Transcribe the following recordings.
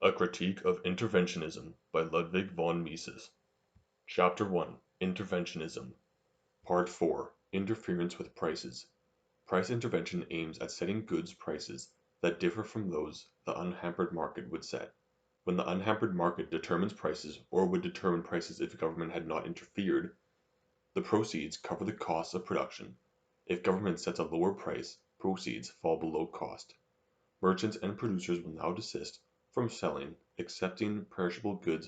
A Critique of Interventionism by Ludwig von Mises. Chapter 1 Interventionism. Part 4 Interference with Prices. Price intervention aims at setting goods prices that differ from those the unhampered market would set. When the unhampered market determines prices, or would determine prices if government had not interfered, the proceeds cover the costs of production. If government sets a lower price, proceeds fall below cost. Merchants and producers will now desist from selling excepting perishable goods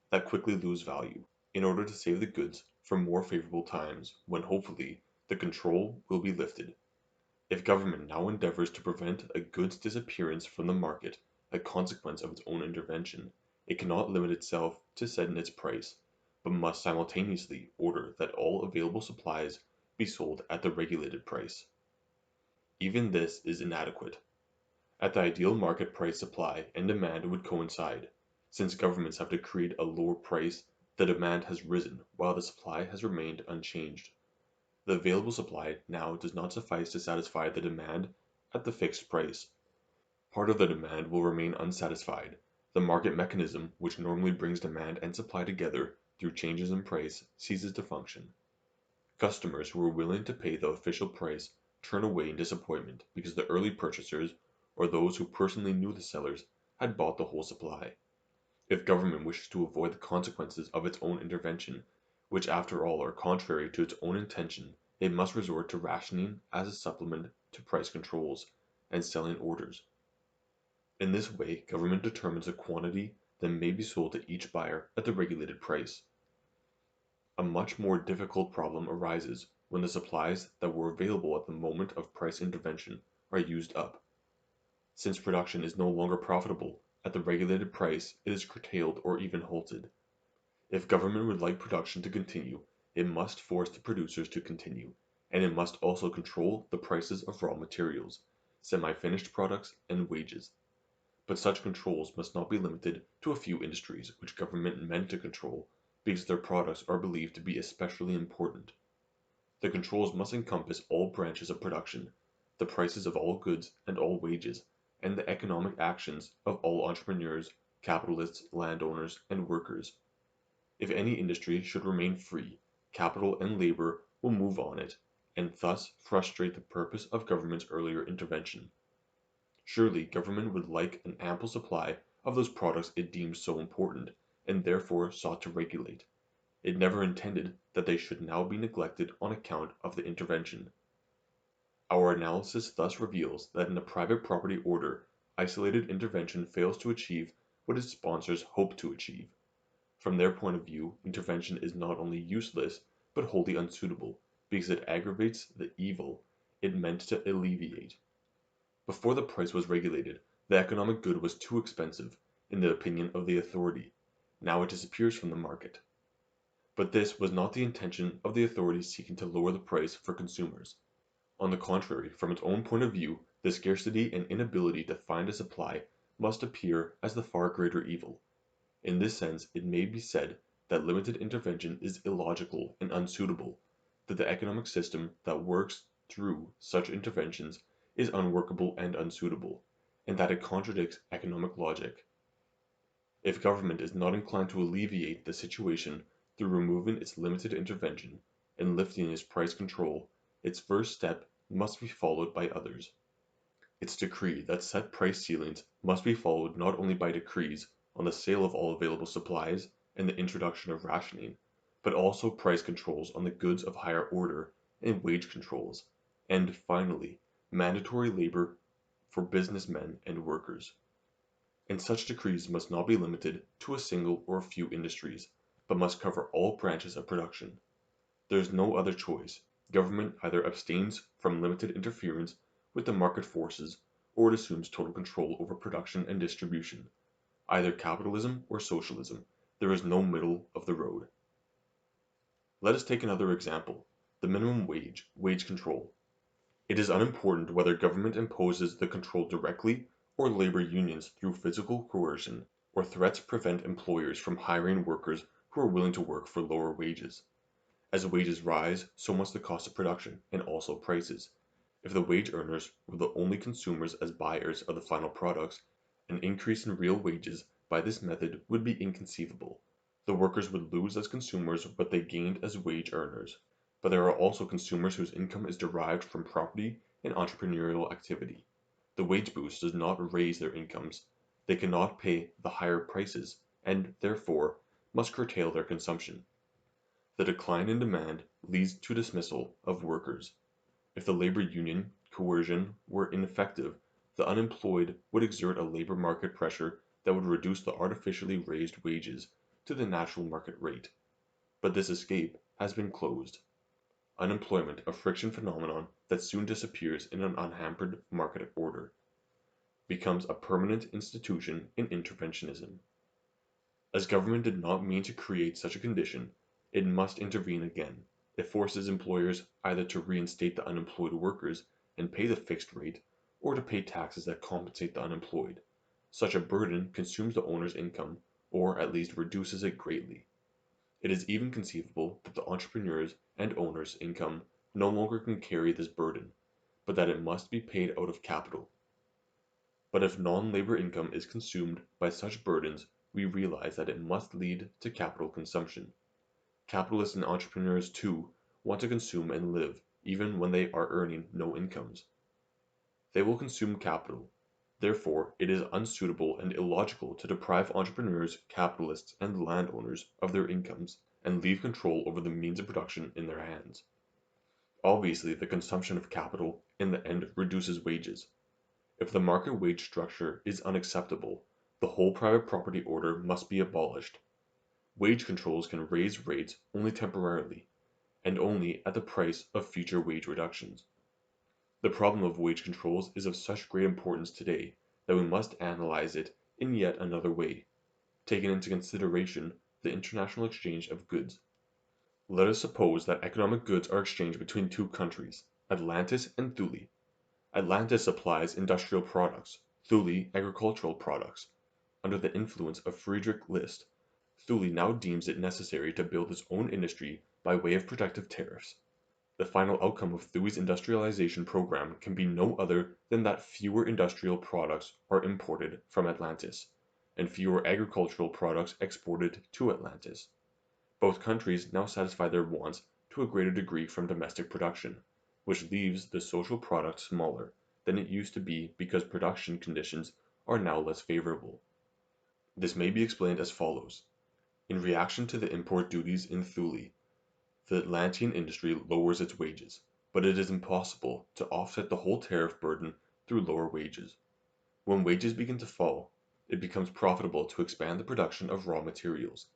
that quickly lose value, in order to save the goods for more favorable times when hopefully the control will be lifted. If government now endeavors to prevent a good's disappearance from the market, a consequence of its own intervention, it cannot limit itself to setting its price, but must simultaneously order that all available supplies be sold at the regulated price. Even this is inadequate. At the ideal market price, supply and demand would coincide. Since governments have to create a lower price, the demand has risen while the supply has remained unchanged. The available supply now does not suffice to satisfy the demand at the fixed price. Part of the demand will remain unsatisfied. The market mechanism, which normally brings demand and supply together through changes in price, ceases to function. Customers who were willing to pay the official price turn away in disappointment because the early purchasers, or those who personally knew the sellers, had bought the whole supply. If government wishes to avoid the consequences of its own intervention, which after all are contrary to its own intention, it must resort to rationing as a supplement to price controls and selling orders. In this way, government determines the quantity that may be sold to each buyer at the regulated price. A much more difficult problem arises when the supplies that were available at the moment of price intervention are used up. Since production is no longer profitable at the regulated price, it is curtailed or even halted. If government would like production to continue, it must force the producers to continue, and it must also control the prices of raw materials, semi-finished products, and wages. But such controls must not be limited to a few industries which government meant to control because their products are believed to be especially important. The controls must encompass all branches of production, the prices of all goods and all wages, and the economic actions of all entrepreneurs, capitalists, landowners, and workers. If any industry should remain free, capital and labor will move on it, and thus frustrate the purpose of government's earlier intervention. Surely government would like an ample supply of those products it deemed so important, and therefore sought to regulate. It never intended that they should now be neglected on account of the intervention. Our analysis thus reveals that in the private property order, isolated intervention fails to achieve what its sponsors hope to achieve. From their point of view, intervention is not only useless, but wholly unsuitable, because it aggravates the evil it meant to alleviate. Before the price was regulated, the economic good was too expensive, in the opinion of the authority. Now it disappears from the market. But this was not the intention of the authority seeking to lower the price for consumers. On the contrary, from its own point of view, the scarcity and inability to find a supply must appear as the far greater evil. In this sense, it may be said that limited intervention is illogical and unsuitable, that the economic system that works through such interventions is unworkable and unsuitable, and that it contradicts economic logic. If government is not inclined to alleviate the situation through removing its limited intervention and lifting its price control, its first step must be followed by others. Its decree that set price ceilings must be followed not only by decrees on the sale of all available supplies and the introduction of rationing, but also price controls on the goods of higher order and wage controls, and finally, mandatory labor for businessmen and workers. And such decrees must not be limited to a single or a few industries, but must cover all branches of production. There is no other choice. Government either abstains from limited interference with the market forces, or it assumes total control over production and distribution. Either capitalism or socialism. There is no middle of the road. Let us take another example, the minimum wage control. It is unimportant whether government imposes the control directly or labor unions through physical coercion or threats prevent employers from hiring workers who are willing to work for lower wages. As wages rise, so must the cost of production, and also prices. If the wage earners were the only consumers as buyers of the final products, an increase in real wages by this method would be inconceivable. The workers would lose as consumers what they gained as wage earners. But there are also consumers whose income is derived from property and entrepreneurial activity. The wage boost does not raise their incomes. They cannot pay the higher prices, and, therefore, must curtail their consumption. The decline in demand leads to dismissal of workers. If the labor union coercion were ineffective, the unemployed would exert a labor market pressure that would reduce the artificially raised wages to the natural market rate. But this escape has been closed. Unemployment, a friction phenomenon that soon disappears in an unhampered market order, becomes a permanent institution in interventionism. As government did not mean to create such a condition, it must intervene again. It forces employers either to reinstate the unemployed workers and pay the fixed rate, or to pay taxes that compensate the unemployed. Such a burden consumes the owner's income, or at least reduces it greatly. It is even conceivable that the entrepreneur's and owner's income no longer can carry this burden, but that it must be paid out of capital. But if non-labor income is consumed by such burdens, we realize that it must lead to capital consumption. Capitalists and entrepreneurs, too, want to consume and live, even when they are earning no incomes. They will consume capital. Therefore, it is unsuitable and illogical to deprive entrepreneurs, capitalists, and landowners of their incomes and leave control over the means of production in their hands. Obviously, the consumption of capital, in the end, reduces wages. If the market wage structure is unacceptable, the whole private property order must be abolished. Wage controls can raise rates only temporarily, and only at the price of future wage reductions. The problem of wage controls is of such great importance today that we must analyze it in yet another way, taking into consideration the international exchange of goods. Let us suppose that economic goods are exchanged between two countries, Atlantis and Thule. Atlantis supplies industrial products, Thule agricultural products. Under the influence of Friedrich List, Thule now deems it necessary to build its own industry by way of protective tariffs. The final outcome of Thule's industrialization program can be no other than that fewer industrial products are imported from Atlantis, and fewer agricultural products exported to Atlantis. Both countries now satisfy their wants to a greater degree from domestic production, which leaves the social product smaller than it used to be because production conditions are now less favorable. This may be explained as follows. In reaction to the import duties in Thule, the Atlantean industry lowers its wages, but it is impossible to offset the whole tariff burden through lower wages. When wages begin to fall, it becomes profitable to expand the production of raw materials.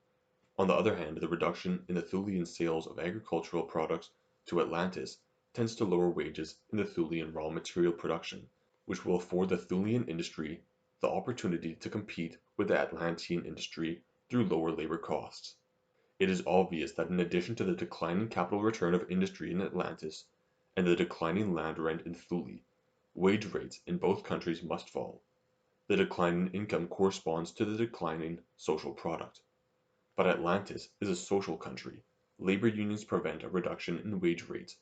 On the other hand, the reduction in the Thulean sales of agricultural products to Atlantis tends to lower wages in the Thulean raw material production, which will afford the Thulean industry the opportunity to compete with the Atlantean industry through lower labor costs. It is obvious that in addition to the declining capital return of industry in Atlantis and the declining land rent in Thule, wage rates in both countries must fall. The decline in income corresponds to the declining social product. But Atlantis is a social country. Labor unions prevent a reduction in wage rates.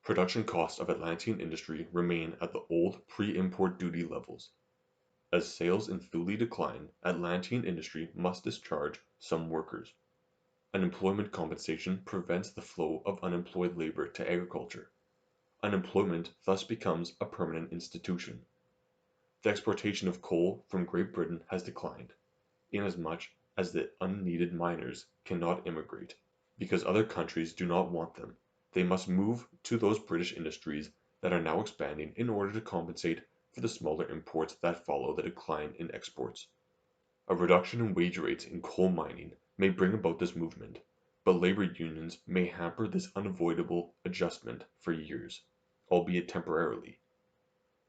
Production costs of Atlantean industry remain at the old pre-import duty levels. As sales in Thule decline, Atlantean industry must discharge some workers. Unemployment compensation prevents the flow of unemployed labor to agriculture. Unemployment thus becomes a permanent institution. The exportation of coal from Great Britain has declined, inasmuch as the unneeded miners cannot immigrate, because other countries do not want them. They must move to those British industries that are now expanding in order to compensate for the smaller imports that follow the decline in exports. A reduction in wage rates in coal mining may bring about this movement, but labor unions may hamper this unavoidable adjustment for years, albeit temporarily.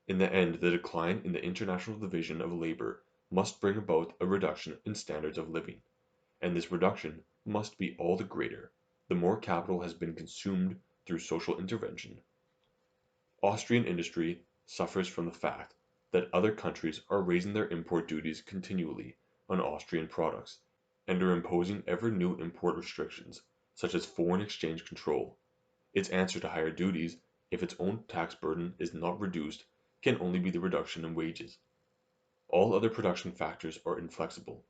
In the end, the decline in the international division of labor must bring about a reduction in standards of living, and this reduction must be all the greater, the more capital has been consumed through social intervention. Austrian industry suffers from the fact that other countries are raising their import duties continually on Austrian products, and are imposing ever new import restrictions, such as foreign exchange control. Its answer to higher duties, if its own tax burden is not reduced, can only be the reduction in wages. All other production factors are inflexible.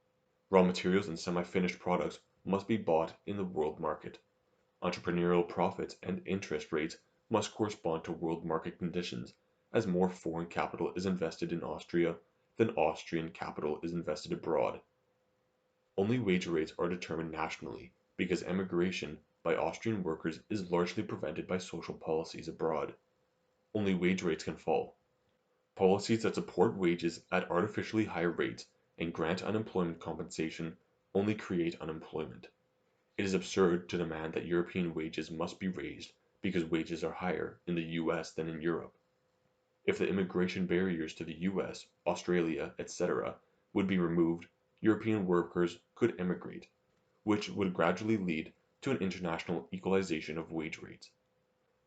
Raw materials and semi-finished products must be bought in the world market. Entrepreneurial profits and interest rates must correspond to world market conditions, as more foreign capital is invested in Austria than Austrian capital is invested abroad. Only wage rates are determined nationally, because emigration by Austrian workers is largely prevented by social policies abroad. Only wage rates can fall. Policies that support wages at artificially high rates and grant unemployment compensation only create unemployment. It is absurd to demand that European wages must be raised because wages are higher in the US than in Europe. If the immigration barriers to the US, Australia, etc. would be removed, European workers could emigrate, which would gradually lead to an international equalization of wage rates.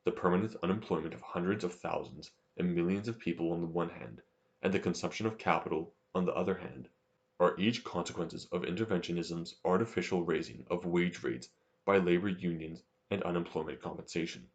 The permanent unemployment of hundreds of thousands and millions of people on the one hand, and the consumption of capital on the other hand, are each consequences of interventionism's artificial raising of wage rates by labor unions and unemployment compensation.